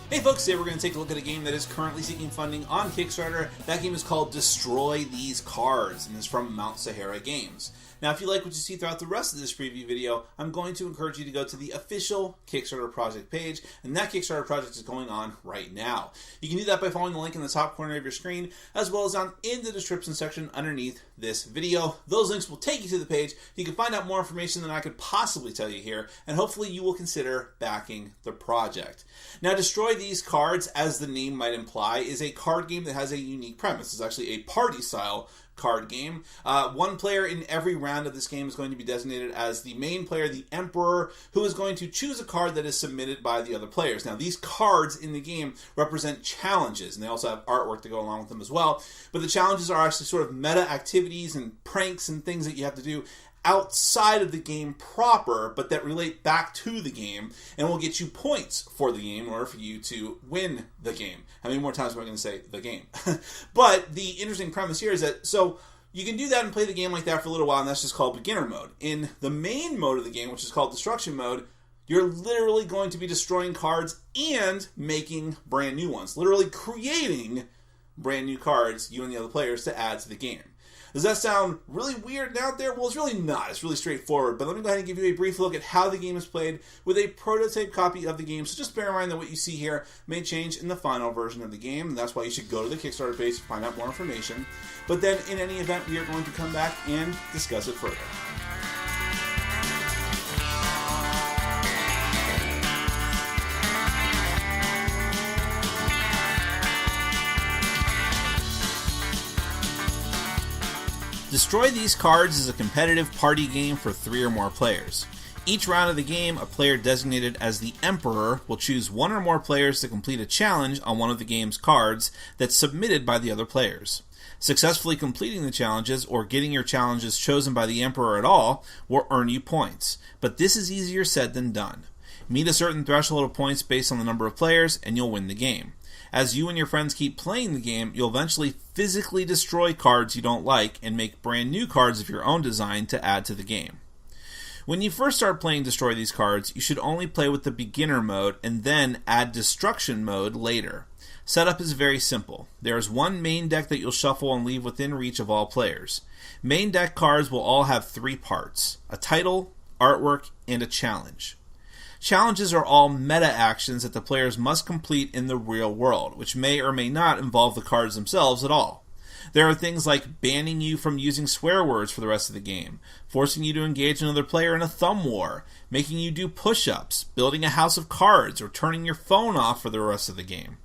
Hey folks, today we're going to take a look at a game that is currently seeking funding on Kickstarter. That game is called Destroy These Cards and is from Mount Sahara Games. Now, if you like what you see throughout the rest of this preview video, I'm going to encourage you to go to the official Kickstarter project page, and that Kickstarter project is going on right now. You can do that by following the link in the top corner of your screen, as well as down in the description section underneath this video. Those links will take you to the page. You can find out more information than I could possibly tell you here, and hopefully you will consider backing the project. Now, Destroy These Cards, as the name might imply, is a card game that has a unique premise. It's actually a party-style card game. One player in every round of this game is going to be designated as the main player, the Emperor, who is going to choose a card that is submitted by the other players. Now, these cards in the game represent challenges, and they also have artwork to go along with them as well. But the challenges are actually sort of meta activities and pranks and things that you have to do outside of the game proper, but that relate back to the game and will get you points for the game in order for you to win the game. How many more times am I going to say the game? But the interesting premise here is that, so you can do that and play the game like that for a little while, and that's just called beginner mode. In the main mode of the game, which is called destruction mode, you're literally going to be destroying cards and making brand new ones. Literally creating brand new cards, you and the other players, to add to the game. Does that sound really weird and out there? Well, it's really not. It's really straightforward. But let me go ahead and give you a brief look at how the game is played with a prototype copy of the game. So just bear in mind that what you see here may change in the final version of the game. And that's why you should go to the Kickstarter page to find out more information. But then, in any event, we are going to come back and discuss it further. Destroy These Cards is a competitive party game for 3 or more players. Each round of the game, a player designated as the Emperor will choose 1 or more players to complete a challenge on one of the game's cards that's submitted by the other players. Successfully completing the challenges, or getting your challenges chosen by the Emperor at all, will earn you points. But this is easier said than done. Meet a certain threshold of points based on the number of players, and you'll win the game. As you and your friends keep playing the game, you'll eventually physically destroy cards you don't like and make brand new cards of your own design to add to the game. When you first start playing Destroy These Cards, you should only play with the beginner mode and then add destruction mode later. Setup is very simple. There is one main deck that you'll shuffle and leave within reach of all players. Main deck cards will all have 3 parts: a title, artwork, and a challenge. Challenges are all meta actions that the players must complete in the real world, which may or may not involve the cards themselves at all. There are things like banning you from using swear words for the rest of the game, forcing you to engage another player in a thumb war, making you do push-ups, building a house of cards, or turning your phone off for the rest of the game.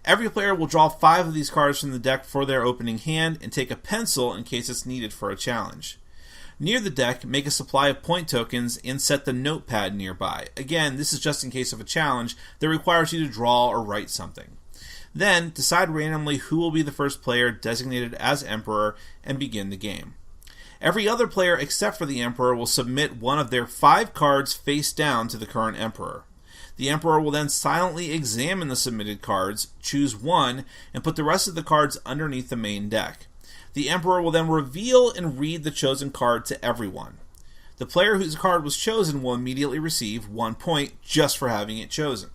Every player will draw 5 of these cards from the deck for their opening hand and take a pencil in case it's needed for a challenge. Near the deck, make a supply of point tokens and set the notepad nearby. Again, this is just in case of a challenge that requires you to draw or write something. Then, decide randomly who will be the first player designated as Emperor and begin the game. Every other player except for the Emperor will submit one of their 5 cards face down to the current Emperor. The Emperor will then silently examine the submitted cards, choose one, and put the rest of the cards underneath the main deck. The Emperor will then reveal and read the chosen card to everyone. The player whose card was chosen will immediately receive 1 point just for having it chosen.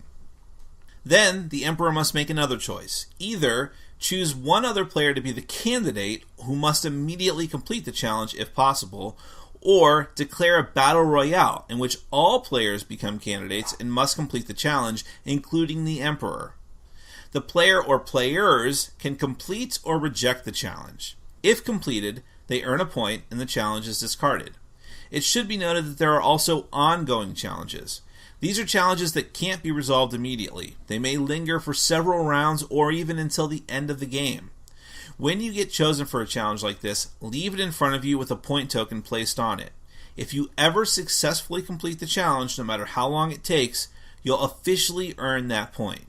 Then, the Emperor must make another choice. Either choose one other player to be the candidate, who must immediately complete the challenge if possible, or declare a battle royale in which all players become candidates and must complete the challenge, including the Emperor. The player or players can complete or reject the challenge. If completed, they earn a point and the challenge is discarded. It should be noted that there are also ongoing challenges. These are challenges that can't be resolved immediately. They may linger for several rounds or even until the end of the game. When you get chosen for a challenge like this, leave it in front of you with a point token placed on it. If you ever successfully complete the challenge, no matter how long it takes, you'll officially earn that point.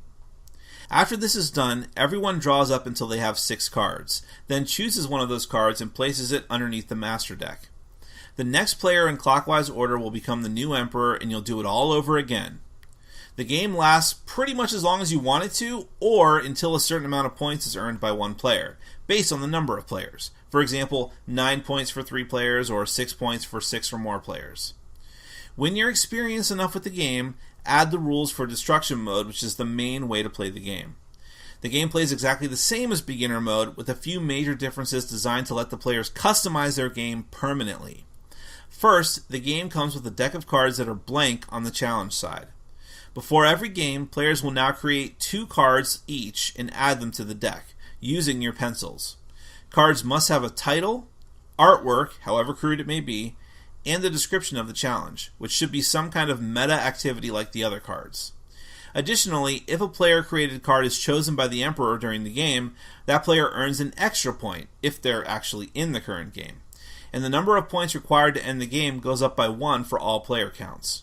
After this is done, everyone draws up until they have 6 cards, then chooses one of those cards and places it underneath the master deck. The next player in clockwise order will become the new Emperor, and you'll do it all over again. The game lasts pretty much as long as you want it to, or until a certain amount of points is earned by one player, based on the number of players. For example, 9 points for 3 players, or 6 points for 6 or more players. When you're experienced enough with the game, add the rules for destruction mode, which is the main way to play the game. The gameplay is exactly the same as beginner mode, with a few major differences designed to let the players customize their game permanently. First, the game comes with a deck of cards that are blank on the challenge side. Before every game, players will now create 2 cards each and add them to the deck, using your pencils. Cards must have a title, artwork, however crude it may be, and the description of the challenge, which should be some kind of meta activity like the other cards. Additionally, if a player-created card is chosen by the Emperor during the game, that player earns an extra point, if they're actually in the current game. And the number of points required to end the game goes up by 1 for all player counts.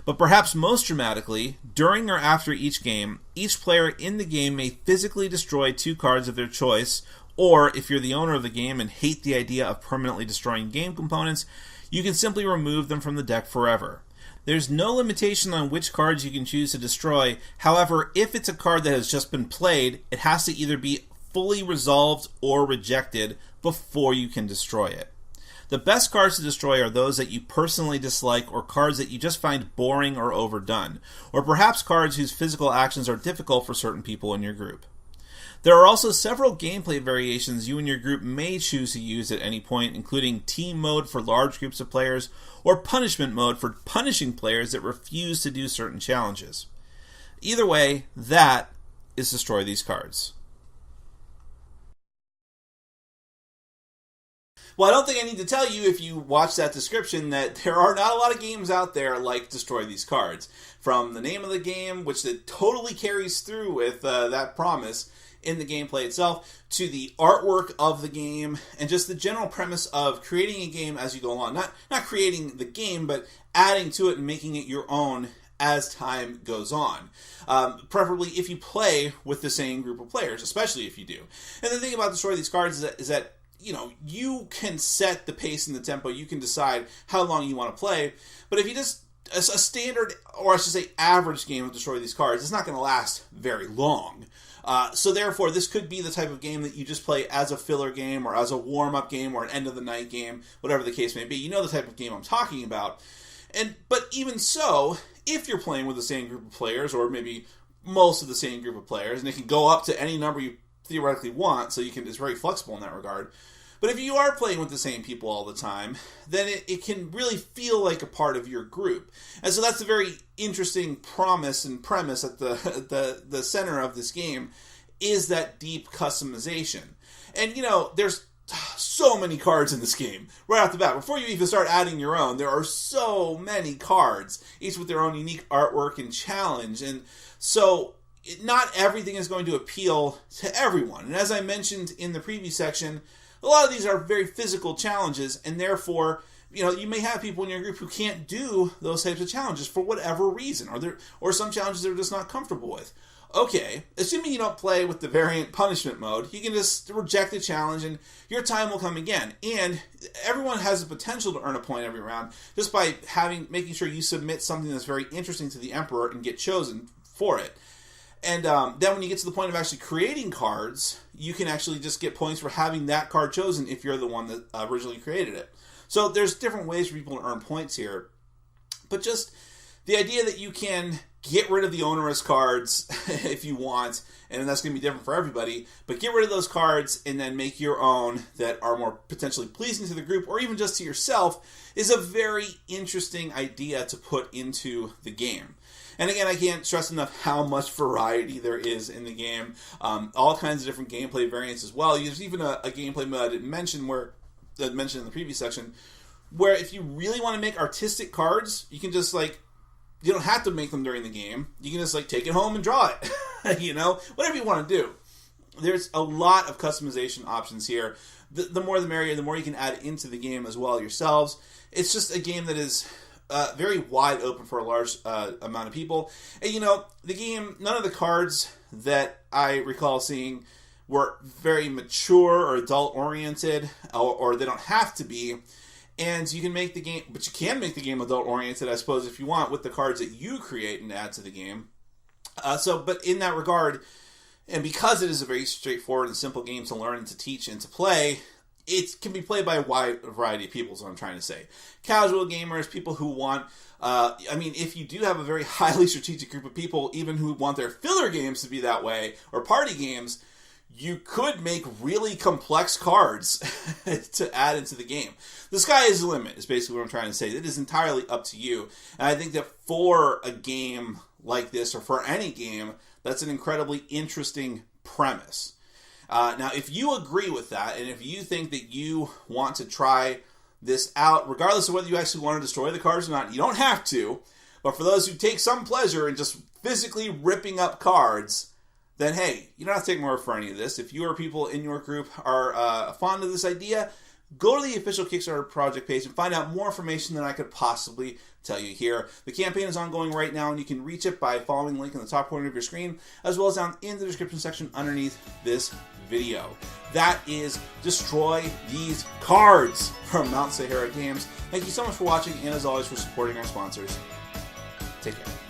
But perhaps most dramatically, during or after each game, each player in the game may physically destroy 2 cards of their choice, or if you're the owner of the game and hate the idea of permanently destroying game components, you can simply remove them from the deck forever. There's no limitation on which cards you can choose to destroy. However, if it's a card that has just been played, it has to either be fully resolved or rejected before you can destroy it. The best cards to destroy are those that you personally dislike, or cards that you just find boring or overdone, or perhaps cards whose physical actions are difficult for certain people in your group. There are also several gameplay variations you and your group may choose to use at any point, including team mode for large groups of players, or punishment mode for punishing players that refuse to do certain challenges. Either way, that is Destroy These Cards. Well, I don't think I need to tell you, if you watch that description, that there are not a lot of games out there like Destroy These Cards. From the name of the game, which it totally carries through with that promise in the gameplay itself, to the artwork of the game, and just the general premise of creating a game as you go along. Not creating the game, but adding to it and making it your own as time goes on. Preferably if you play with the same group of players, especially if you do. And the thing about Destroy These Cards is that you can set the pace and the tempo. You can decide how long you want to play. But if you just, a standard, or I should say average game of Destroy These Cards, it's not going to last very long. So therefore, this could be the type of game that you just play as a filler game, or as a warm-up game, or an end-of-the-night game, whatever the case may be. You know the type of game I'm talking about. But even so, if you're playing with the same group of players, or maybe most of the same group of players, and it can go up to any number you theoretically want, so it's very flexible in that regard. But if you are playing with the same people all the time, then it can really feel like a part of your group. And so that's a very interesting promise and premise at the center of this game, is that deep customization. And, there's so many cards in this game right off the bat. Before you even start adding your own, there are so many cards, each with their own unique artwork and challenge. And so not everything is going to appeal to everyone. And as I mentioned in the preview section, a lot of these are very physical challenges, and therefore, you may have people in your group who can't do those types of challenges for whatever reason, or some challenges they're just not comfortable with. Okay, assuming you don't play with the variant punishment mode, you can just reject the challenge and your time will come again. And everyone has the potential to earn a point every round just by making sure you submit something that's very interesting to the Emperor and get chosen for it. And then when you get to the point of actually creating cards, you can actually just get points for having that card chosen if you're the one that originally created it. So there's different ways for people to earn points here. But just the idea that you can get rid of the onerous cards if you want, and that's going to be different for everybody, but get rid of those cards and then make your own that are more potentially pleasing to the group, or even just to yourself, is a very interesting idea to put into the game. And again, I can't stress enough how much variety there is in the game. All kinds of different gameplay variants as well. There's even a gameplay mode I didn't mention, that I mentioned in the previous section, where if you really want to make artistic cards, you can just you don't have to make them during the game. You can just take it home and draw it. Whatever you want to do. There's a lot of customization options here. The more the merrier, the more you can add into the game as well yourselves. It's just a game that is very wide open for a large amount of people. And the game, none of the cards that I recall seeing were very mature or adult oriented, or they don't have to be. And you can make the game, but you can make the game adult oriented, I suppose, if you want, with the cards that you create and add to the game. But in that regard, and because it is a very straightforward and simple game to learn and to teach and to play, it can be played by a wide variety of people, is what I'm trying to say. Casual gamers, people who want... if you do have a very highly strategic group of people, even who want their filler games to be that way, or party games, you could make really complex cards to add into the game. The sky is the limit, is basically what I'm trying to say. It is entirely up to you. And I think that for a game like this, or for any game, that's an incredibly interesting premise. Now, if you agree with that, and if you think that you want to try this out, regardless of whether you actually want to destroy the cards or not, you don't have to, but for those who take some pleasure in just physically ripping up cards, then hey, you don't have to take more for any of this. If you or people in your group are fond of this idea, go to the official Kickstarter project page and find out more information than I could possibly tell you here. The campaign is ongoing right now, and you can reach it by following the link in the top corner of your screen, as well as down in the description section underneath this video. That is Destroy These Cards from Mount Sahara Games. Thank you so much for watching, and as always, for supporting our sponsors. Take care.